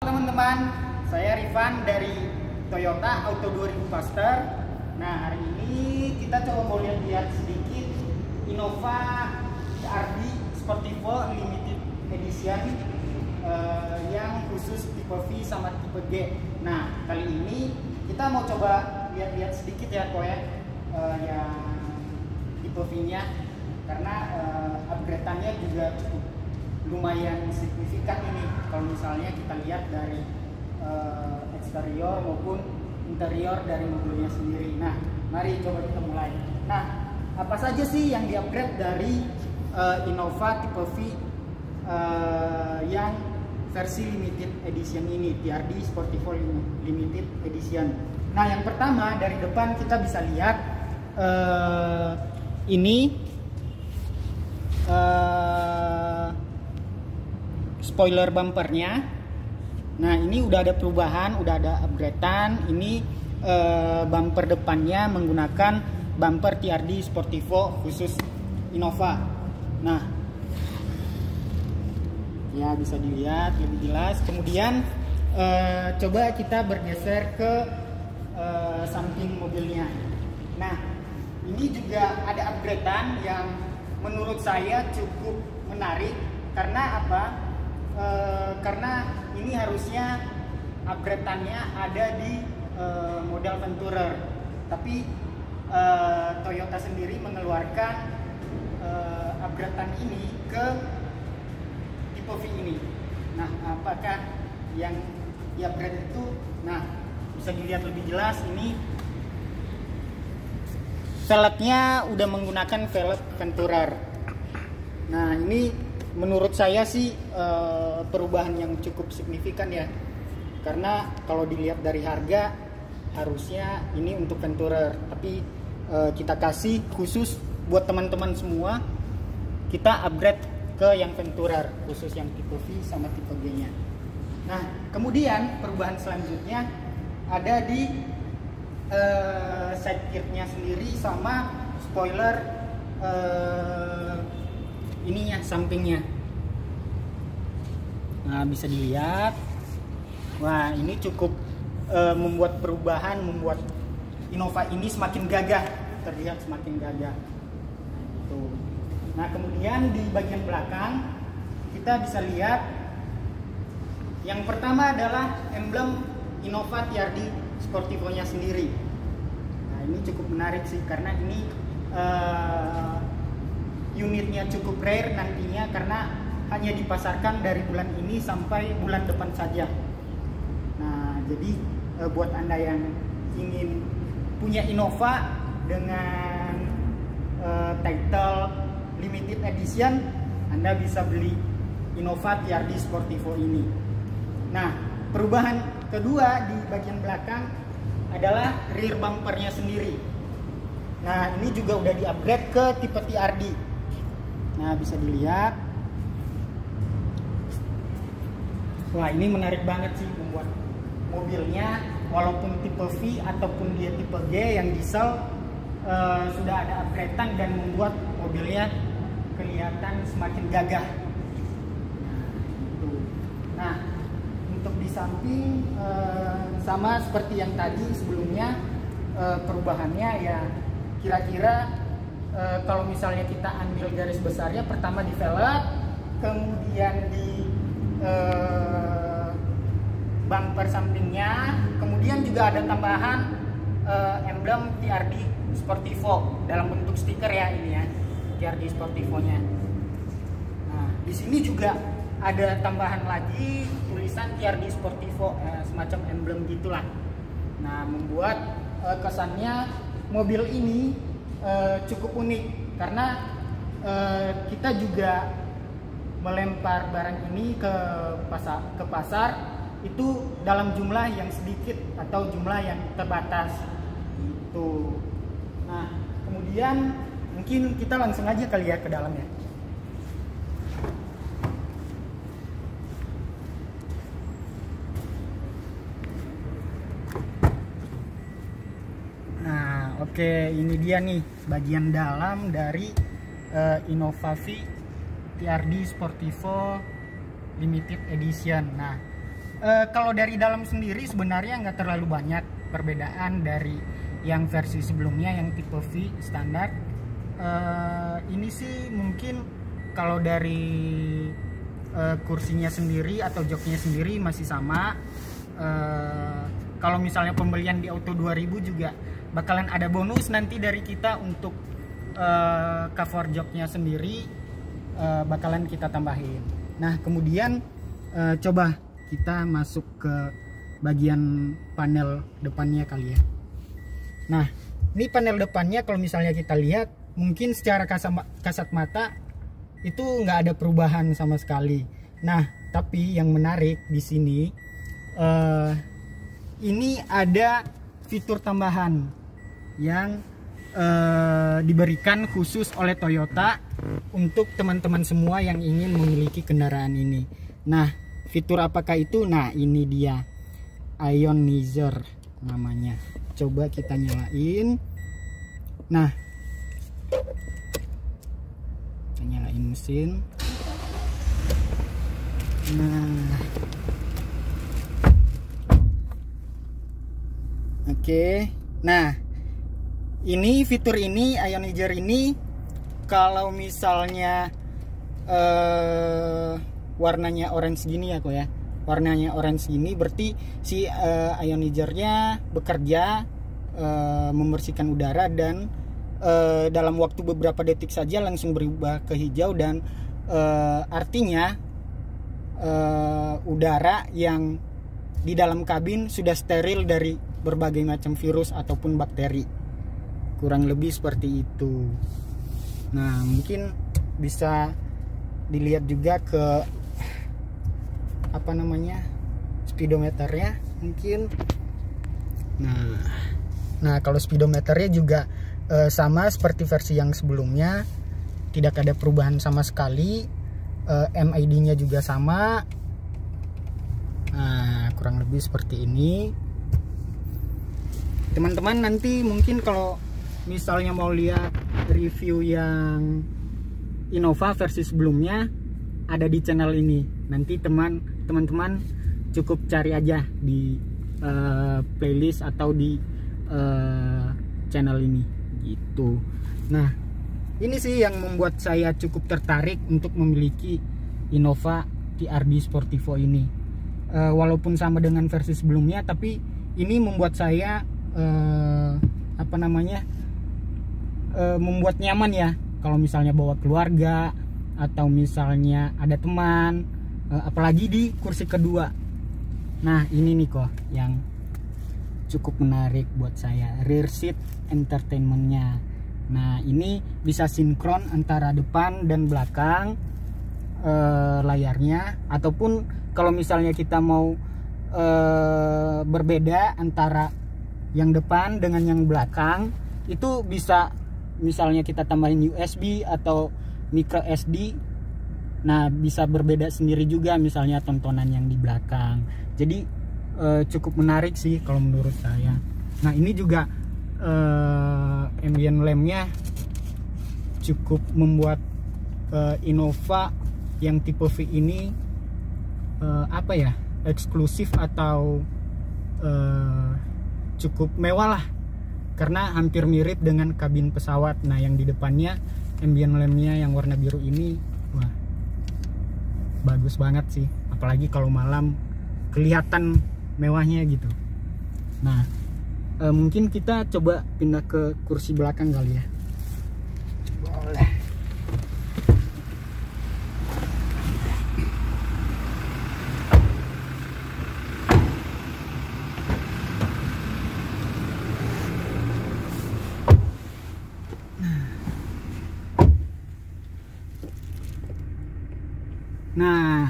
Teman-teman, saya Rifan dari Toyota Auto 2000 Faster. Nah, hari ini kita coba mau lihat sedikit Innova CR-V Sportivo Limited Edition yang khusus tipe V sama tipe G. Nah, kali ini kita mau coba lihat-lihat sedikit ya yang tipe V-nya, karena upgrade-annya juga cukup lumayan signifikan ini kalau misalnya kita lihat dari eksterior maupun interior dari mobilnya sendiri. Nah, mari coba kita mulai. Nah, apa saja sih yang di-upgrade dari Innova tipe V yang versi limited edition ini, TRD Sportivo Limited Edition. Nah, yang pertama dari depan kita bisa lihat ini spoiler bumpernya. Nah, ini udah ada perubahan, udah ada upgradean. Ini bumper depannya menggunakan bumper TRD Sportivo khusus Innova. Nah, ya bisa dilihat lebih jelas. Kemudian coba kita bergeser ke samping mobilnya. Nah, ini juga ada upgradean yang menurut saya cukup menarik. Karena apa? Karena ini harusnya upgrade-annya ada di model Venturer, tapi Toyota sendiri mengeluarkan upgrade-an ini ke tipe V ini. Nah, apakah yang di-upgrade itu? Nah, bisa dilihat lebih jelas ini velgnya udah menggunakan velg Venturer. Nah, ini menurut saya sih perubahan yang cukup signifikan ya, karena kalau dilihat dari harga harusnya ini untuk Venturer, tapi kita kasih khusus buat teman-teman semua, kita upgrade ke yang Venturer khusus yang tipe V sama tipe G nya. Nah, kemudian perubahan selanjutnya ada di side kit-nya sendiri sama spoiler ininya, sampingnya. Nah, bisa dilihat. Wah, ini cukup membuat perubahan, membuat Innova ini semakin gagah, terlihat semakin gagah. Nah, gitu. Nah, kemudian di bagian belakang kita bisa lihat yang pertama adalah emblem Innova TRD Sportivo-nya sendiri. Nah, ini cukup menarik sih, karena ini unitnya cukup rare nantinya, karena hanya dipasarkan dari bulan ini sampai bulan depan saja. Nah, jadi buat Anda yang ingin punya Innova dengan title limited edition, Anda bisa beli Innova TRD Sportivo ini. Nah, perubahan kedua di bagian belakang adalah rear bumpernya sendiri. Nah, ini juga udah di-upgrade ke tipe TRD. Nah, bisa dilihat. Wah, ini menarik banget sih, membuat mobilnya walaupun tipe V ataupun dia tipe G yang diesel sudah ada upgradean dan membuat mobilnya kelihatan semakin gagah. Nah, untuk di samping sama seperti yang tadi sebelumnya, perubahannya ya kira-kira kalau misalnya kita ambil garis besarnya, pertama di velg, kemudian di bumper sampingnya, kemudian juga ada tambahan emblem TRD Sportivo dalam bentuk stiker ya, ini ya TRD Sportivo-nya. Nah, di sini juga ada tambahan lagi tulisan TRD Sportivo, semacam emblem gitulah. Nah, membuat kesannya mobil ini cukup unik, karena kita juga melempar barang ini ke pasar itu dalam jumlah yang sedikit atau jumlah yang terbatas itu. Nah, kemudian mungkin kita langsung aja kali ya ke dalamnya. Nah, oke, ini dia nih bagian dalam dari Innova V TRD Sportivo Limited Edition. Nah, Kalau dari dalam sendiri sebenarnya nggak terlalu banyak perbedaan dari yang versi sebelumnya yang tipe V standar. Ini sih mungkin kalau dari kursinya sendiri atau joknya sendiri masih sama. Kalau misalnya pembelian di Auto 2000 juga bakalan ada bonus nanti dari kita untuk cover joknya sendiri, bakalan kita tambahin. Nah kemudian coba kita masuk ke bagian panel depannya kali ya. Nah ini panel depannya kalau misalnya kita lihat mungkin secara kasat mata itu nggak ada perubahan sama sekali. Nah tapi yang menarik di sini ini ada fitur tambahan yang diberikan khusus oleh Toyota untuk teman-teman semua yang ingin memiliki kendaraan ini. Nah fitur apakah itu? Nah ini dia, Ionizer namanya. Coba kita nyalain. Nah kita nyalain mesin. Nah oke. Nah ini fitur ini, Ionizer ini, kalau misalnya warnanya orange gini ya kok ya, warnanya orange gini berarti si Ionizernya bekerja membersihkan udara dan dalam waktu beberapa detik saja langsung berubah ke hijau, dan artinya udara yang di dalam kabin sudah steril dari berbagai macam virus ataupun bakteri, kurang lebih seperti itu. Nah mungkin bisa dilihat juga ke apa namanya, speedometernya mungkin. Nah kalau speedometernya juga sama seperti versi yang sebelumnya, tidak ada perubahan sama sekali. MID-nya juga sama. Nah kurang lebih seperti ini. Teman-teman nanti mungkin kalau misalnya mau lihat review yang Innova versi sebelumnya ada di channel ini. Nanti teman-teman cukup cari aja di playlist atau di channel ini gitu. Nah ini sih yang membuat saya cukup tertarik untuk memiliki Innova TRD Sportivo ini. Walaupun sama dengan versi sebelumnya, tapi ini membuat saya apa namanya, membuat nyaman ya kalau misalnya bawa keluarga atau misalnya ada teman, apalagi di kursi kedua. Nah ini nih kok yang cukup menarik buat saya, rear seat entertainmentnya. Nah ini bisa sinkron antara depan dan belakang layarnya, ataupun kalau misalnya kita mau berbeda antara yang depan dengan yang belakang, itu bisa misalnya kita tambahin USB atau micro SD. Nah bisa berbeda sendiri juga misalnya tontonan yang di belakang. Jadi cukup menarik sih kalau menurut saya. Nah ini juga ambient lampnya cukup membuat Innova yang tipe V ini apa ya, eksklusif atau cukup mewah lah, karena hampir mirip dengan kabin pesawat. Nah yang di depannya ambient lampnya yang warna biru ini, wah bagus banget sih, apalagi kalau malam kelihatan mewahnya gitu. Nah mungkin kita coba pindah ke kursi belakang kali ya. Boleh. Nah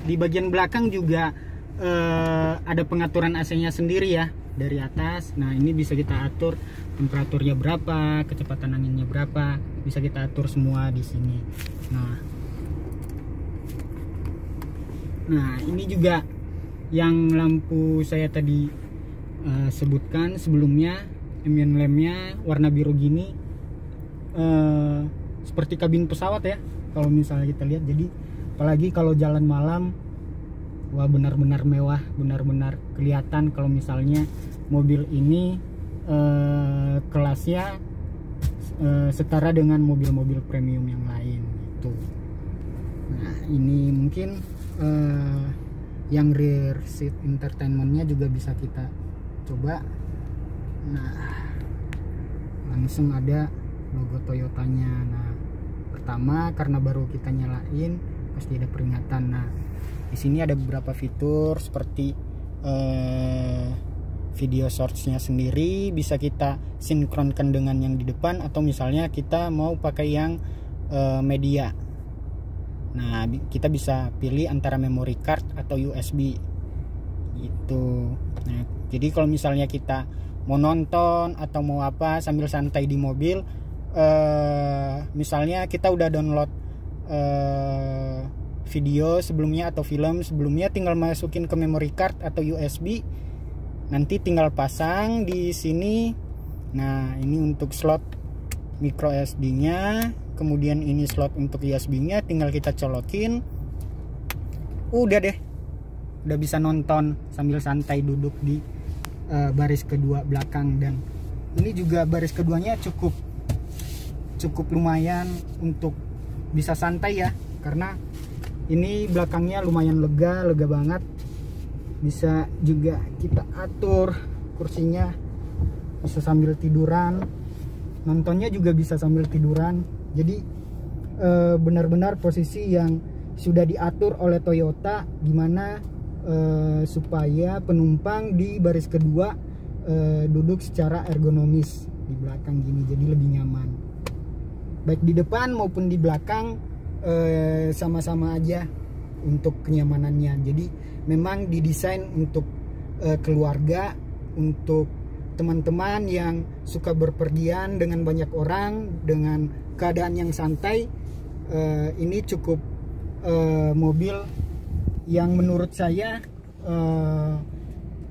di bagian belakang juga ada pengaturan AC-nya sendiri ya dari atas. Nah ini bisa kita atur temperaturnya berapa, kecepatan anginnya berapa, bisa kita atur semua di sini. Nah ini juga yang lampu saya tadi sebutkan sebelumnya, ambient lampnya warna biru gini, seperti kabin pesawat ya kalau misalnya kita lihat. Jadi apalagi kalau jalan malam wah benar-benar mewah, benar-benar kelihatan kalau misalnya mobil ini kelasnya setara dengan mobil-mobil premium yang lain gitu. Nah ini mungkin yang rear seat entertainmentnya juga bisa kita coba. Nah langsung ada logo Toyotanya. Nah pertama karena baru kita nyalain pasti ada peringatan. Nah di sini ada beberapa fitur seperti video shortsnya sendiri bisa kita sinkronkan dengan yang di depan, atau misalnya kita mau pakai yang media. Nah kita bisa pilih antara memory card atau USB gitu. Nah jadi kalau misalnya kita mau nonton atau mau apa sambil santai di mobil, misalnya kita udah download video sebelumnya atau film sebelumnya, tinggal masukin ke memory card atau USB, nanti tinggal pasang di sini. Nah ini untuk slot micro SD nya, kemudian ini slot untuk USB nya, tinggal kita colokin, udah deh, udah bisa nonton sambil santai duduk di baris kedua belakang. Dan ini juga baris keduanya cukup lumayan untuk bisa santai ya, karena ini belakangnya lumayan lega banget. Bisa juga kita atur kursinya, bisa sambil tiduran, nontonnya juga bisa sambil tiduran. Jadi benar-benar posisi yang sudah diatur oleh Toyota gimana supaya penumpang di baris kedua duduk secara ergonomis di belakang gini, jadi lebih nyaman. Baik di depan maupun di belakang sama-sama aja untuk kenyamanannya. Jadi memang didesain untuk keluarga, untuk teman-teman yang suka berpergian dengan banyak orang dengan keadaan yang santai. Ini cukup mobil yang menurut saya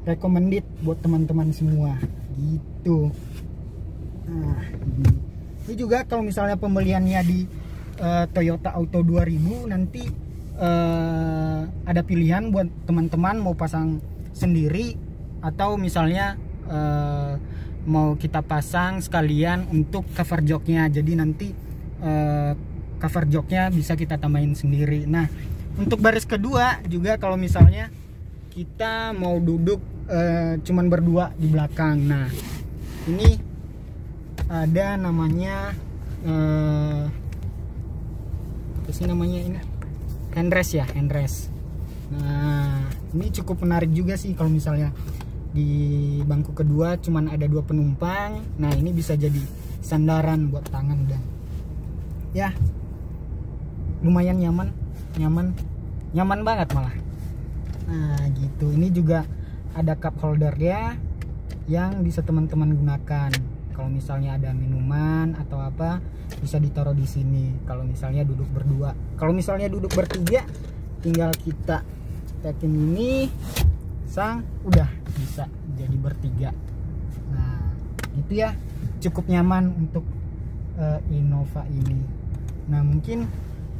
recommended buat teman-teman semua gitu. Nah ini juga kalau misalnya pembeliannya di Toyota Auto 2000 nanti ada pilihan buat teman-teman mau pasang sendiri, atau misalnya mau kita pasang sekalian untuk cover joknya. Jadi nanti cover joknya bisa kita tambahin sendiri. Nah untuk baris kedua juga kalau misalnya kita mau duduk cuman berdua di belakang, nah ini ada namanya apa sih namanya ini, handrest ya, handrest. Nah ini cukup menarik juga sih kalau misalnya di bangku kedua cuman ada 2 penumpang. Nah ini bisa jadi sandaran buat tangan dan ya lumayan nyaman banget malah. Nah gitu, ini juga ada cup holder ya yang bisa teman-teman gunakan. Kalau misalnya ada minuman atau apa bisa ditaruh di sini. Kalau misalnya duduk berdua, kalau misalnya duduk bertiga tinggal kita cetekin ini, udah bisa jadi bertiga. Nah itu ya, cukup nyaman untuk Innova ini. Nah mungkin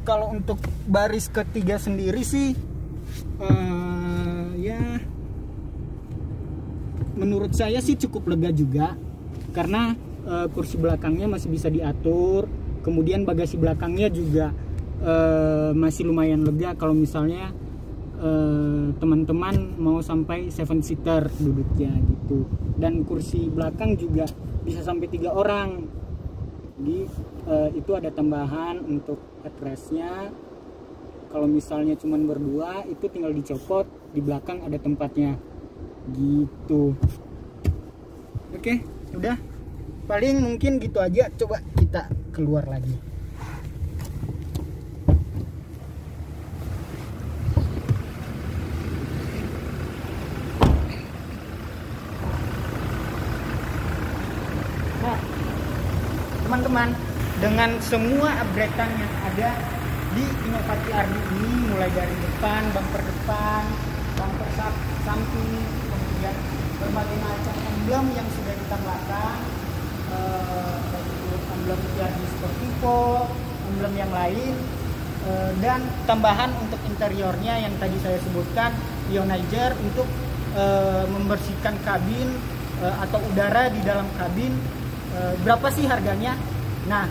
kalau untuk baris ketiga sendiri sih ya menurut saya sih cukup lega juga, karena kursi belakangnya masih bisa diatur, kemudian bagasi belakangnya juga masih lumayan lega kalau misalnya teman-teman mau sampai 7 seater duduknya gitu. Dan kursi belakang juga bisa sampai 3 orang. Jadi itu ada tambahan untuk headrestnya. Kalau misalnya cuman berdua itu tinggal dicopot, di belakang ada tempatnya gitu. Oke, udah paling mungkin gitu aja. Coba kita keluar lagi. Nah teman-teman, dengan semua upgrade-an yang ada di Innova TRD ini, mulai dari depan, bumper depan, bumper samping, kemudian berbagai macam emblem yang sudah ditambahkan, emblem TRD Sportivo, emblem yang lain, dan tambahan untuk interiornya yang tadi saya sebutkan ionizer untuk membersihkan kabin atau udara di dalam kabin. Berapa sih harganya? Nah,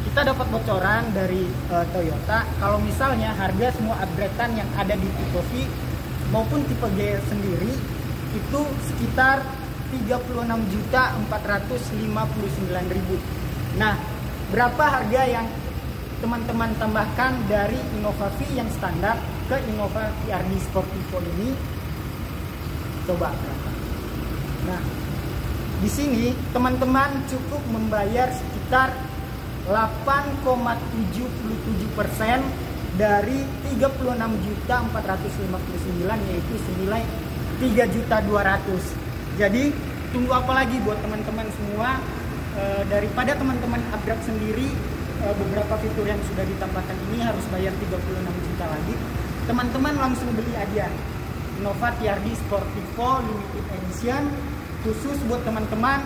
kita dapat bocoran dari Toyota kalau misalnya harga semua upgradean yang ada di tipe V maupun tipe G sendiri itu sekitar 36.459.000. Nah, berapa harga yang teman-teman tambahkan dari Innova V yang standar ke Innova TRD Sportivo ini? Coba berapa? Nah, di sini teman-teman cukup membayar sekitar 8,77% dari 36.459, yaitu senilai 3.200.000. Jadi tunggu apa lagi buat teman-teman semua? Daripada teman-teman upgrade sendiri beberapa fitur yang sudah ditambahkan ini harus bayar 36 juta lagi, teman-teman langsung beli aja Innova TRD Sportivo Limited Edition khusus buat teman-teman.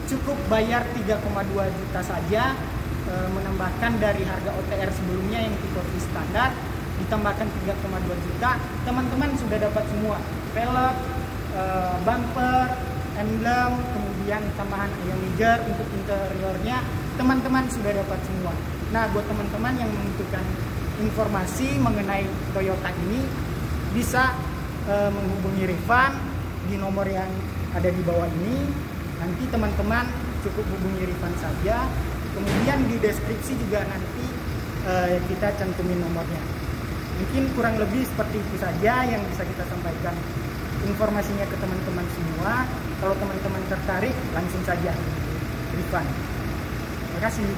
Cukup bayar 3,2 juta saja, menambahkan dari harga OTR sebelumnya yang tipe V standar, ditambahkan 3,2 juta, teman-teman sudah dapat semua velg, bumper, emblem, kemudian tambahan ionizer untuk interiornya, teman-teman sudah dapat semua. Nah, buat teman-teman yang membutuhkan informasi mengenai Toyota ini, bisa menghubungi Rifan di nomor yang ada di bawah ini. Nanti teman-teman cukup hubungi Rifan saja. Kemudian di deskripsi juga nanti kita cantumin nomornya. Mungkin kurang lebih seperti itu saja yang bisa kita sampaikan informasinya ke teman-teman semua. Kalau teman-teman tertarik, langsung saja Rifan. Terima kasih.